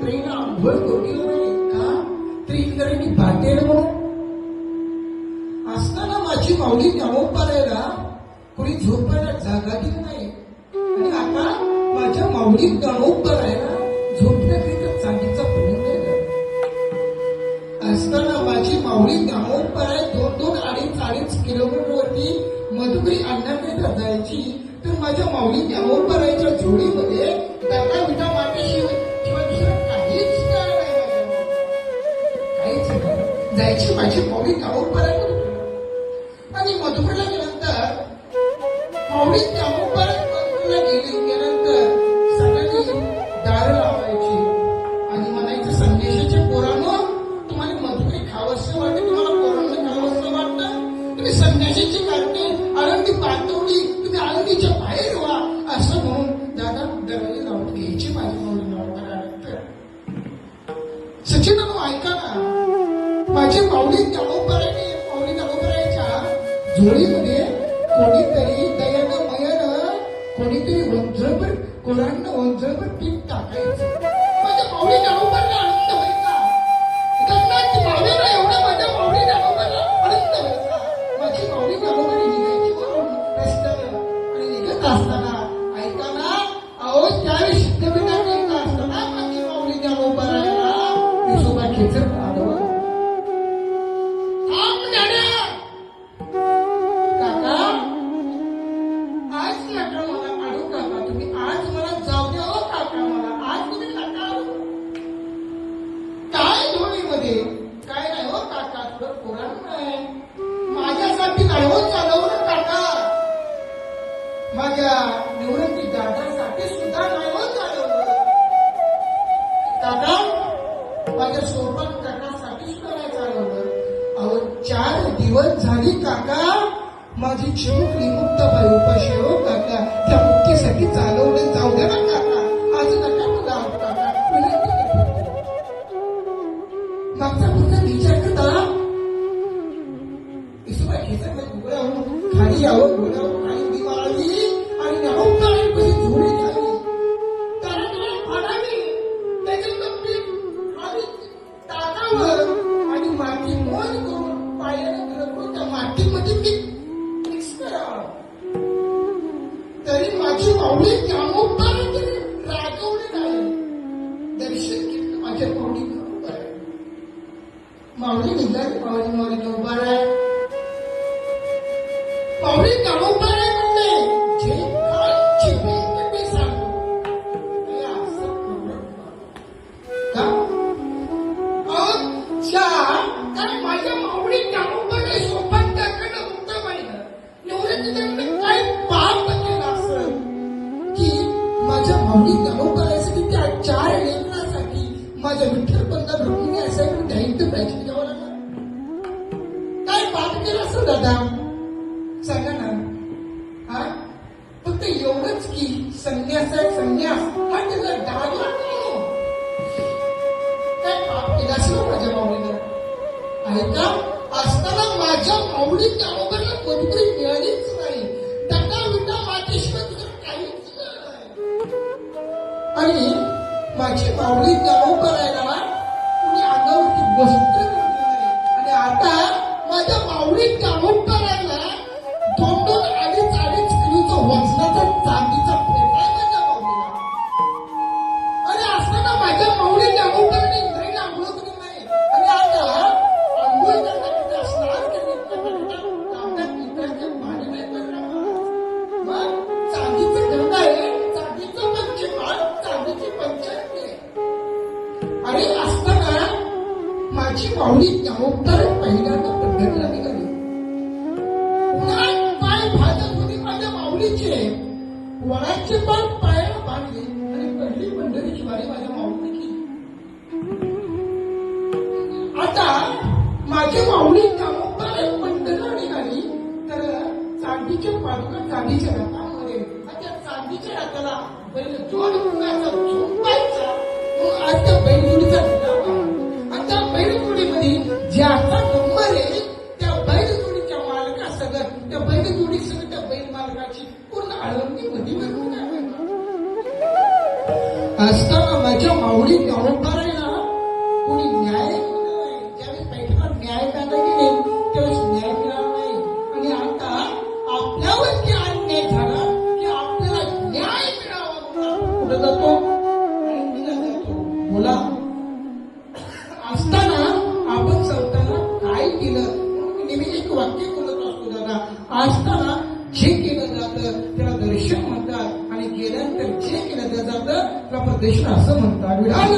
Train आंघोळ करून नाही का तरी इंद्रायणी बाटेल म्हणून असताना माझी माऊली ज्ञानोपारायला कोणी झोपायला जागा दिली नाही. आणि आता माझ्या माऊली ज्ञानोपारायला झोपण्याकरिता चांदीचा पलंग दिला असताना माझी माऊली ज्ञानोपाराय 2-2, 2.5 किलोमीटर वरती मधुकरी आणण्याकरिता जायची. तर माझ्या माऊली ज्ञानोपारायच्या जोडीमध्ये दादा विटा मातेशिवाय किंवा दुसरं काहीच नाही. काहीच नाही. जायची माझी माऊली ज्ञानोपाराय आणि मधुकरीला गेल्यानंतर माऊली ज्ञानोपाराय मधुकरीला गेल्यानंतर सगळ्यांनी दार लावायची आणि म्हणायचं संदेशाच्या पोरांनो तुम्हाला मधुकरी खावंसं वाटतं, तुम्हाला पोरांना खावंसं वाटतं, तुम्ही संन्याशाची काढते आनंदी पाठवली, तुम्ही आनंदीच्या बाहेर व्हा असं म्हणून दादा दरवाजे लावून घ्यायची माझी माऊली ज्ञानोपाराय. सचिनानो ऐका ना, माझी माऊली ज्ञानोपारायने माऊली ज्ञानोपारायच्या जोडीमध्ये कोणीतरी दयानं मयानं कोणीतरी वंजळभर कोणानं वंजळभर पीठ टाकायचं. माझ्या माऊली ज्ञानोपारायला आनंद व्हायचा. गंगाची मावेला एवढा माझ्या माऊली ज्ञानोपारायला आनंद व्हायचा. माझी माऊली ज्ञानोपाराय निघायची वरून रस्त्यानं आणि निघत असताना ऐका ना, अहो त्यावेळी सिद्धपीठात येत असताना माझी माऊली ज्ञानोपारायला विसोबा खेचर आडवा काय नाही हो काका, तुला पुराण नाही माझ्यासाठी नाही हो चालवलं काका, माझ्या निवृत्ती दादासाठी सुद्धा नाही हो चालवलं काका, माझ्या सोबत काकासाठी सुद्धा नाही चालवलं. अहो 4 दिवस झाली काका माझी चिमुकली मुक्ताबाई उपाशी हो काका, त्या मुक्तीसाठी चालवलं जाऊ द्या ना काका, आज नका मला काका मागचा पुढचा विचार करता विसोबा खेचर खाली यावं घोड्यावर खाली उडी मारावी आणि ज्ञानोपाराय कशी जोडी घ्यावी त्याला फाडावी त्याच्यानंतर पीठ खाली टाकावं आणि माती मोज करून पायाने करून त्या मातीमध्ये पीठ मिक्स करावं. तरी माझी माऊली ज्ञानोपाराय रागवली नाही, दर्शन केलं माझ्या माऊली माऊली निघाली. माऊली माऊली ज्ञानोपाराय माऊली ज्ञानोपाराय म्हणले जे कालची वेळ ते सांगतो काय माझ्या माऊली ज्ञानोपाराय सौभाग्याकडे होतं पाहिलं निवृत्तीकडे काय पाप केलं असं की माझ्या माऊली ज्ञानोपारायसाठी त्या 4 लेकरासाठी माझ्या विठ्ठल पंत रुक्मिणी असायकडे दैत्य प्राचीन घ्यावं लागलं. काय पाप केलं असं दादा सांगा ना. हा फक्त एवढंच की संन्यास आहे, संन्यास हा त्याचा डागला काय पाप केलं असं माझ्या माऊलीनं ऐका असताना माझ्या माऊली ज्ञानोपारायला मधुकरी मिळालीच नाही. दंगा विटा मातेशिवाय तुझं काहीच नाही. आणि माझी माऊली ज्ञानोपारायला कुणी अंगावरती वस्त्र करत नाही. आणि आता माझ्या माऊली ज्ञानोपारायला 2-2, 2.5 किलोचा वजनाचा चांदीचा फेटा आहे माझ्या माऊलीला. आणि असताना माझ्या माऊली ज्ञानोपारायने इंद्रायणी आंघोळ करून नाही. आणि आता आंघोळ करण्याकरिता स्नान करण्याकरिता तांब्यात पितळाच्या भांडे नाही पडणार. मग चांदीचं गंगा आहे, चांदीचं पंचपाळ, चांदीची पंचायत आहे. आणि असताना माझी माऊली ज्ञानोपाराय पहिल्यांदा पंढरपूरला निघाली. पुन्हा पाय भाजत होती माझ्या माऊलीचे, वडाचे पण पायाला बांधले आणि पहिली पंढरीची वारी माझ्या माऊलीने केली. आता माझी माऊली ज्ञानोपाराय पंढरला निघाली तर चांदीच्या पादुका चांदीच्या रथामध्ये त्या चांदीच्या रथाला बैल जोड मुंगाचा झोपायचा मग आज त्या बैलजोडीचा धडावा. आणि त्या बैलजोडीमध्ये ज्याचा नंबर आहे त्या बैलजोडीच्या मालकासह त्या बैलजोडीसह त्या बैल मालकाची पूर्ण आळंदी मध्ये असताना माझ्या माऊली ज्ञानोबा आहे ना, कोणी न्याय केला नाही. ज्यावेळेस पैठणला न्याय काढला गेले त्यावेळेस न्याय मिळाला नाही. आणि आता आपल्यावरती अन्याय झाला की आपल्याला न्याय मिळावा म्हणून कुठे जातो आणि दिला जातो. बोला असताना आपण संतांना काय केलं? नेहमी एक वाक्य बोलत असतो दादा, असताना जे केलं जातं त्याला दर्शन म्हणतात आणि गेल्यानंतर जे केलं जातं त्याला प्रदर्शन असं म्हणतात. विधान